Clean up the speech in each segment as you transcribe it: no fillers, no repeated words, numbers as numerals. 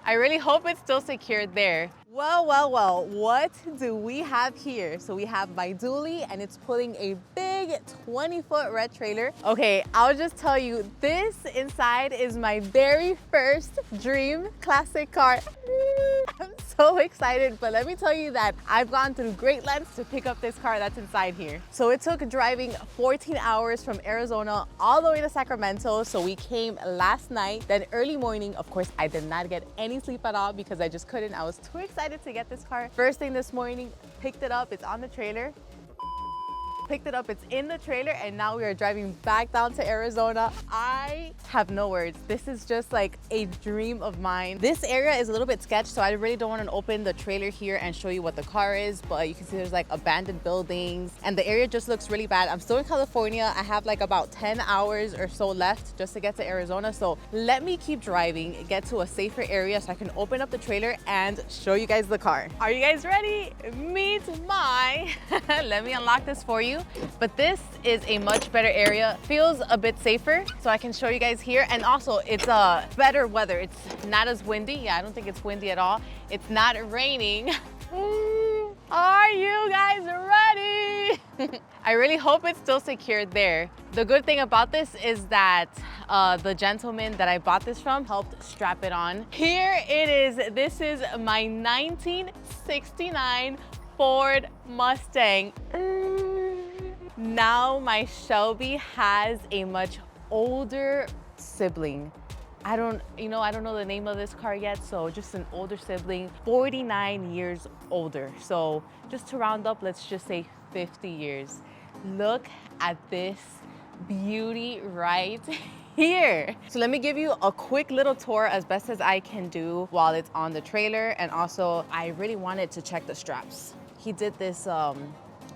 I really hope it's still secured there. Well, what do we have here? So we have my dually and it's pulling a big 20-foot red trailer. Okay, I'll just tell you, this inside is my very first dream classic car. I'm so excited, but let me tell you that I've gone through great lengths to pick up this car that's inside here. So it took driving 14 hours from Arizona all the way to Sacramento. So we came last night, then early morning. Of course, I did not get any sleep at all because I just couldn't. I was too excited to get this car. First thing this morning, picked it up, it's on the trailer. Picked it up, it's in the trailer, and now we are driving back down to Arizona. I have no words. This is just like a dream of mine. This area is a little bit sketched, so I really don't want to open the trailer here and show you what the car is, but you can see there's like abandoned buildings and the area just looks really bad. I'm still in California. I have like about 10 hours or so left just to get to Arizona. So let me keep driving, get to a safer area so I can open up the trailer and show you guys the car. Are you guys ready? Meet my, let me unlock this for you. But this is a much better area, feels a bit safer, so I can show you guys here. And also it's a better weather. It's not as windy. Yeah, I don't think it's windy at all. It's not raining. Are you guys ready? I really hope it's still secured there. The good thing about this is that the gentleman that I bought this from helped strap it on. Here it is. This is my 1969 Ford Mustang. Now my Shelby has a much older sibling. I don't know the name of this car yet, so just an older sibling, 49 years older. So just to round up, let's just say 50 years. Look at this beauty right here. So let me give you a quick little tour as best as I can do while it's on the trailer. And also I really wanted to check the straps. He did this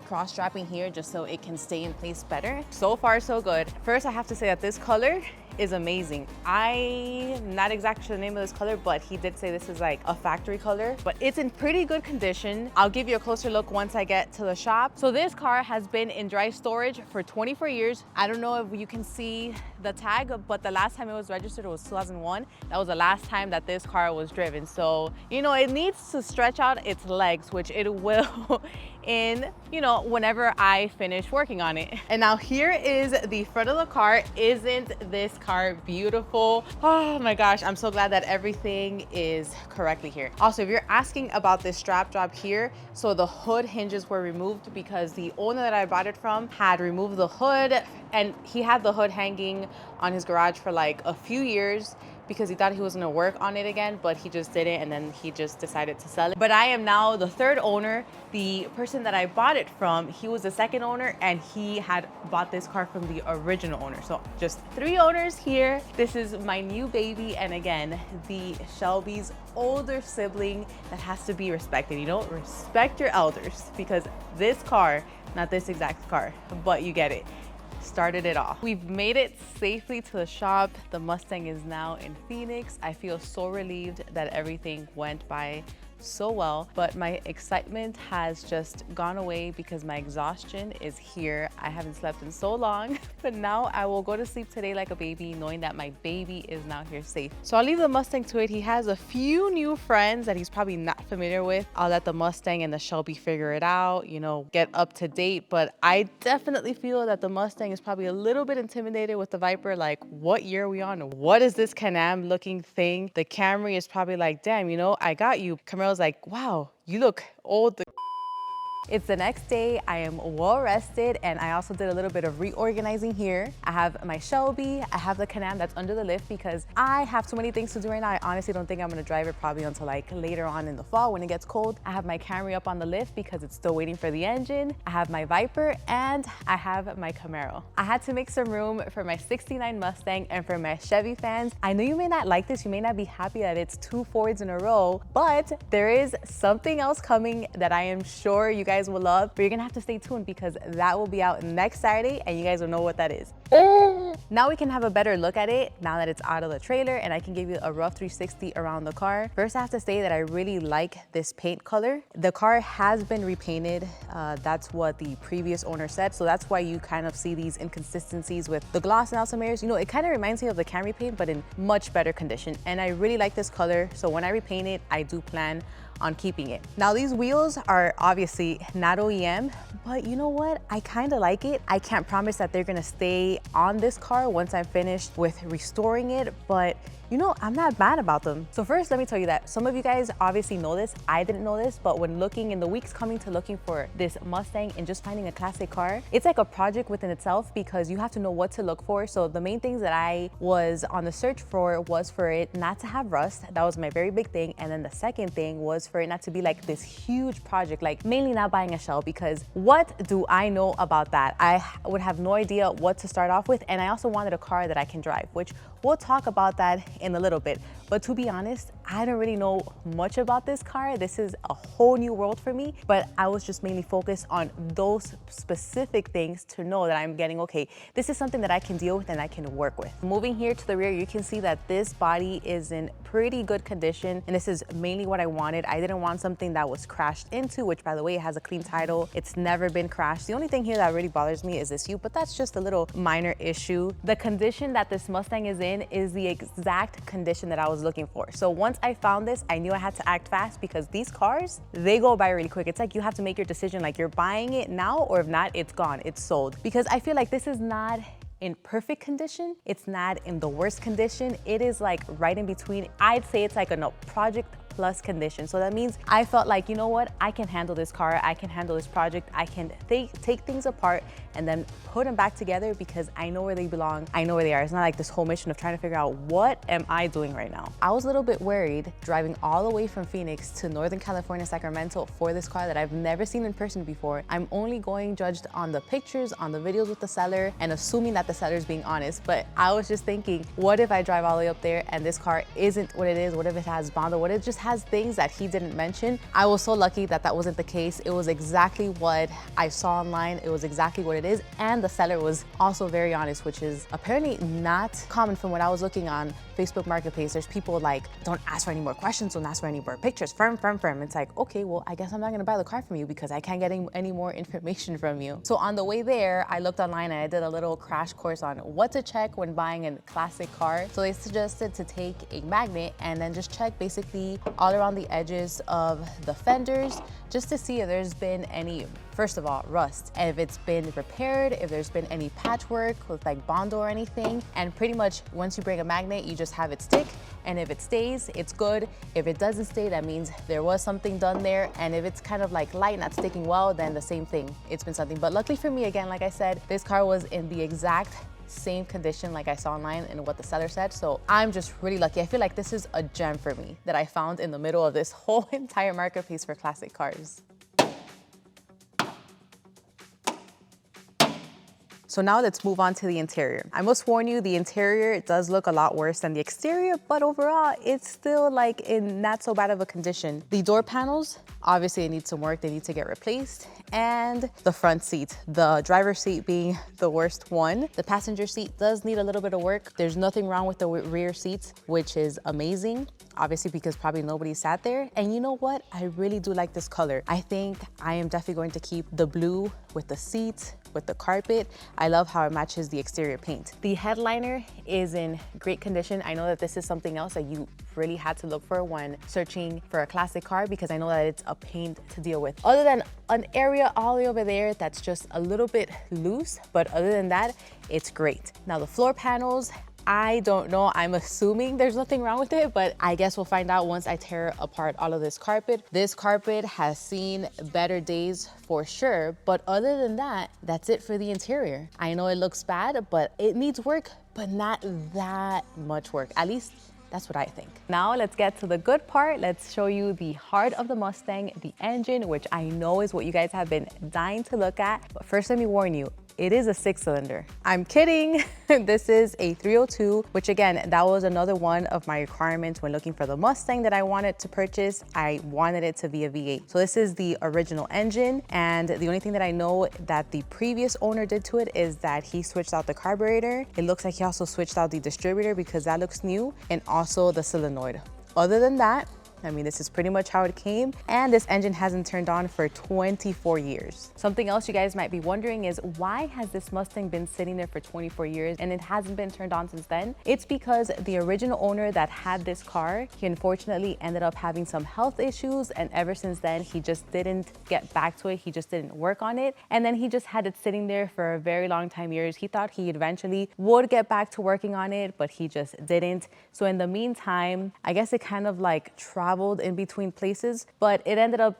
cross strapping here just so it can stay in place better. So far so good. First I have to say that this color is amazing. I'm not exactly sure the name of this color, but he did say this is like a factory color, but it's in pretty good condition. I'll give you a closer look once I get to the shop. So this car has been in dry storage for 24 years. I don't know if you can see the tag, but the last time it was registered was 2001. That was the last time that this car was driven. So, it needs to stretch out its legs, which it will whenever I finish working on it. And now here is the front of the car. Isn't this car beautiful? Oh my gosh, I'm so glad that everything is correctly here. Also, if you're asking about this strap job here, so the hood hinges were removed because the owner that I bought it from had removed the hood, and he had the hood hanging on his garage for like a few years because he thought he was gonna work on it again, but he just didn't, and then he just decided to sell it. But I am now the third owner. The person that I bought it from, he was the second owner, and he had bought this car from the original owner. So just 3 owners here. This is my new baby, and again, the Shelby's older sibling that has to be respected. Respect your elders, because this car, not this exact car, but you get it, started it off. We've made it safely to the shop. The Mustang is now in Phoenix. I feel so relieved that everything went by so well, but my excitement has just gone away because my exhaustion is here. I haven't slept in so long, but now I will go to sleep today like a baby, knowing that my baby is now here safe. So I'll leave the Mustang to it. He has a few new friends that he's probably not familiar with. I'll let the Mustang and the Shelby figure it out, get up to date, but I definitely feel that the Mustang is probably a little bit intimidated with the Viper. Like, what year are we on? What is this Can-Am looking thing? The Camry is probably like, damn, I got you. Camaro's like, wow, you look old. It's the next day. I am well rested, and I also did a little bit of reorganizing here. I have my Shelby, I have the Can-Am that's under the lift because I have too many things to do right now. I honestly don't think I'm gonna drive it probably until like later on in the fall when it gets cold. I have my Camry up on the lift because it's still waiting for the engine. I have my Viper, and I have my Camaro. I had to make some room for my 69 Mustang and for my Chevy fans. I know you may not like this, you may not be happy that it's 2 Fords in a row, but there is something else coming that I am sure you guys will love, but you're gonna have to stay tuned because that will be out next Saturday and you guys will know what that is. Now we can have a better look at it now that it's out of the trailer, and I can give you a rough 360 around the car. First, I have to say that I really like this paint color. The car has been repainted. That's what the previous owner said. So that's why you kind of see these inconsistencies with the gloss and also mirrors. You know, it kind of reminds me of the Camry paint, but in much better condition. And I really like this color. So when I repaint it, I do plan on keeping it. Now these wheels are obviously not OEM, but you know what? I kind of like it. I can't promise that they're gonna stay on this car once I'm finished with restoring it, but you know, I'm not mad about them. So first, let me tell you that some of you guys obviously know this. I didn't know this, but when looking in the weeks coming to looking for this Mustang and just finding a classic car, it's like a project within itself because you have to know what to look for. So the main things that I was on the search for was for it not to have rust. That was my very big thing. And then the second thing was for it not to be like this huge project, like mainly not buying a shell, because what do I know about that? I would have no idea what to start off with. And I also wanted a car that I can drive, which we'll talk about that in a little bit. But to be honest, I don't really know much about this car. This is a whole new world for me, but I was just mainly focused on those specific things to know that I'm getting, okay, this is something that I can deal with and I can work with. Moving here to the rear, you can see that this body is in pretty good condition, and this is mainly what I wanted. I didn't want something that was crashed into, which by the way, it has a clean title. It's never been crashed. The only thing here that really bothers me is this U, but that's just a little minor issue. The condition that this Mustang is in is the exact condition that I was looking for. So once I found this, I knew I had to act fast because these cars, they go by really quick. It's like you have to make your decision, like you're buying it now, or if not, it's gone, it's sold. Because I feel like this is not in perfect condition. It's not in the worst condition. It is like right in between. I'd say it's like a project plus condition. So that means I felt like, you know what, I can handle this car, I can handle this project, I can take things apart and then put them back together because I know where they belong, I know where they are. It's not like this whole mission of trying to figure out what am I doing right now. I was a little bit worried driving all the way from Phoenix to Northern California, Sacramento for this car that I've never seen in person before. I'm only going judged on the pictures, on the videos with the seller, and assuming that the seller is being honest. But I was just thinking, what if I drive all the way up there and this car isn't what it is? What if it has Bondo? What if it just has things that he didn't mention? I was so lucky that that wasn't the case. It was exactly what I saw online. It was exactly what it is. And the seller was also very honest, which is apparently not common from what I was looking on Facebook Marketplace. There's people like, don't ask for any more questions, don't ask for any more pictures, firm. It's like, okay, well, I guess I'm not gonna buy the car from you because I can't get any more information from you. So on the way there, I looked online and I did a little crash course on what to check when buying a classic car. So they suggested to take a magnet and then just check basically all around the edges of the fenders just to see if there's been any, first of all, rust, and if it's been repaired, if there's been any patchwork with like Bondo or anything. And pretty much once you bring a magnet, you just have it stick, and if it stays, it's good. If it doesn't stay, that means there was something done there. And if it's kind of like light, not sticking well, then the same thing, it's been something. But luckily for me, again, like I said, this car was in the exact same condition like I saw online and what the seller said. So I'm just really lucky. I feel like this is a gem for me that I found in the middle of this whole entire marketplace for classic cars. So now let's move on to the interior. I must warn you, the interior does look a lot worse than the exterior, but overall, it's still like in not so bad of a condition. The door panels, obviously it needs some work, they need to get replaced. And the front seat, the driver's seat being the worst one. The passenger seat does need a little bit of work. There's nothing wrong with the rear seats, which is amazing. Obviously because probably nobody sat there. And you know what? I really do like this color. I think I am definitely going to keep the blue with the seats, with the carpet. I love how it matches the exterior paint. The headliner is in great condition. I know that this is something else that you really had to look for when searching for a classic car because I know that it's a pain to deal with. Other than an area all the way over there that's just a little bit loose, but other than that, it's great. Now the floor panels, I don't know, I'm assuming there's nothing wrong with it, but I guess we'll find out once I tear apart all of this carpet. This carpet has seen better days for sure, but other than that, that's it for the interior. I know it looks bad, but it needs work, but not that much work. At least that's what I think. Now let's get to the good part. Let's show you the heart of the Mustang, the engine, which I know is what you guys have been dying to look at. But first, let me warn you, it is a 6-cylinder. I'm kidding. This is a 302, which again, that was another one of my requirements when looking for the Mustang that I wanted to purchase. I wanted it to be a V8. So this is the original engine. And the only thing that I know that the previous owner did to it is that he switched out the carburetor. It looks like he also switched out the distributor because that looks new, and also the solenoid. Other than that, I mean, this is pretty much how it came, and this engine hasn't turned on for 24 years. Something else you guys might be wondering is, why has this Mustang been sitting there for 24 years and it hasn't been turned on since then? It's because the original owner that had this car, he unfortunately ended up having some health issues, and ever since then, he just didn't get back to it. He just didn't work on it, and then he just had it sitting there for a very long time, years. He thought he eventually would get back to working on it, but he just didn't. So in the meantime, I guess it kind of like traveled in between places, but it ended up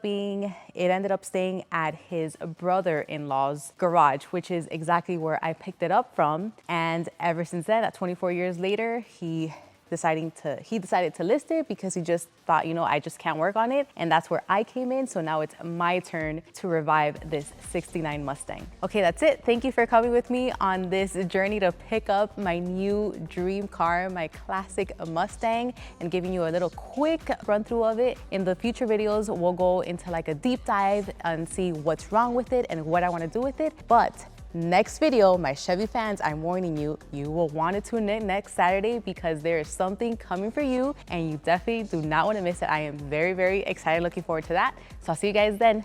staying at his brother-in-law's garage, which is exactly where I picked it up from. And ever since then, at 24 years later, he decided to list it because he just thought, you know, I just can't work on it. And that's where I came in. So now it's my turn to revive this 69 Mustang. Okay, that's it. Thank you for coming with me on this journey to pick up my new dream car, my classic Mustang, and giving you a little quick run through of it. In the future videos, we'll go into like a deep dive and see what's wrong with it and what I want to do with it. But next video, my Chevy fans, I'm warning you, you will want to tune in next Saturday because there is something coming for you and you definitely do not want to miss it. I am very, very excited, looking forward to that. So I'll see you guys then.